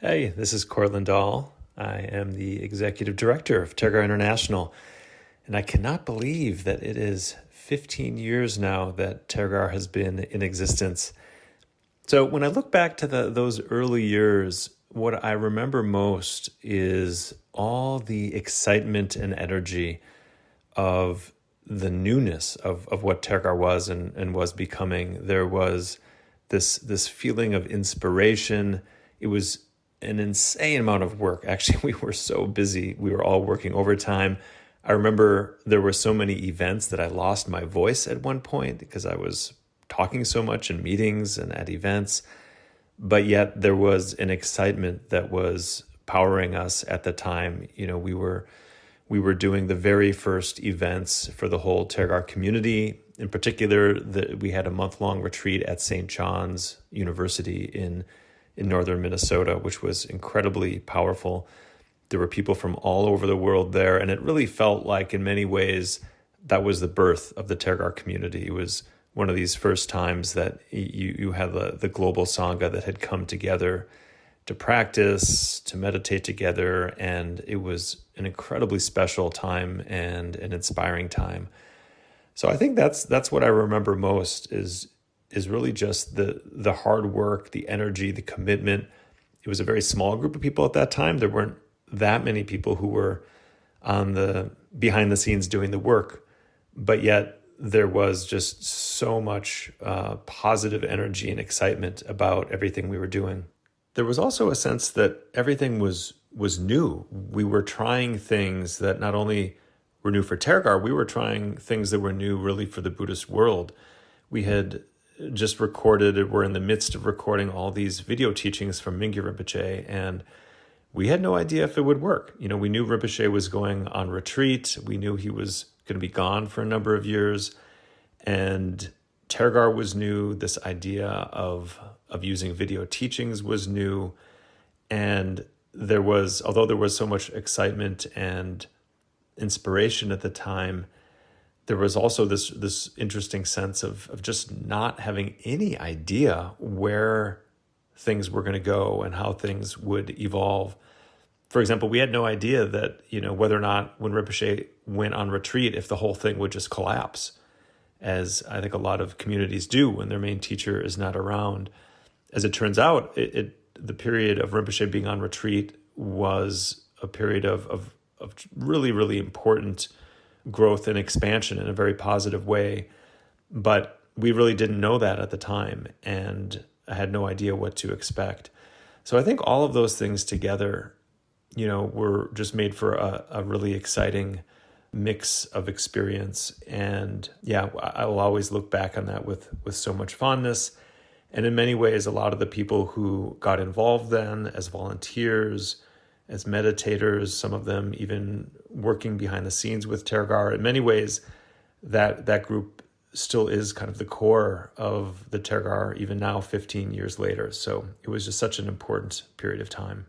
Hey, this is Cortland Dahl. I am the executive director of Tergar International, and I cannot believe that it is 15 years now that Tergar has been in existence. So when I look back to those early years, what I remember most is all the excitement and energy of the newness of what Tergar was and was becoming. There was this feeling of inspiration. It was an insane amount of work. Actually, we were so busy. We were all working overtime. I remember there were so many events that I lost my voice at one point because I was talking so much in meetings and at events. But yet there was an excitement that was powering us at the time. We were doing the very first events for the whole Tergar community. In particular, we had a month-long retreat at St. John's University in northern Minnesota, which was incredibly powerful. There were people from all over the world there, and it really felt like, in many ways, that was the birth of the Tergar community. It was one of these first times that you had the global Sangha that had come together to practice, to meditate together, and it was an incredibly special time and an inspiring time. So I think that's what I remember most is really just the hard work, the energy, the commitment. It was a very small group of people at that time. There weren't that many people who were on the behind the scenes doing the work, but yet there was just so much positive energy and excitement about everything we were doing. There was also a sense that everything was new. We were trying things that not only were new for Tergar, we were trying things that were new really for the Buddhist world. We had just we're in the midst of recording all these video teachings from Mingyur Rinpoche, and we had no idea if it would work. We knew Rinpoche was going on retreat. We knew he was going to be gone for a number of years, and Tergar was new. This idea of using video teachings was new, and although there was so much excitement and inspiration at the time, there was also this interesting sense of just not having any idea where things were going to go and how things would evolve. For example, we had no idea that, whether or not when Rinpoche went on retreat, if the whole thing would just collapse, as I think a lot of communities do when their main teacher is not around. As it turns out, the period of Rinpoche being on retreat was a period of really, really important growth and expansion in a very positive way. But we really didn't know that at the time, and I had no idea what to expect. So I think all of those things together, were just made for a really exciting mix of experience. And yeah, I will always look back on that with so much fondness. And in many ways, a lot of the people who got involved then as volunteers, as meditators, some of them even working behind the scenes with Tergar. In many ways, that group still is kind of the core of the Tergar, even now, 15 years later. So it was just such an important period of time.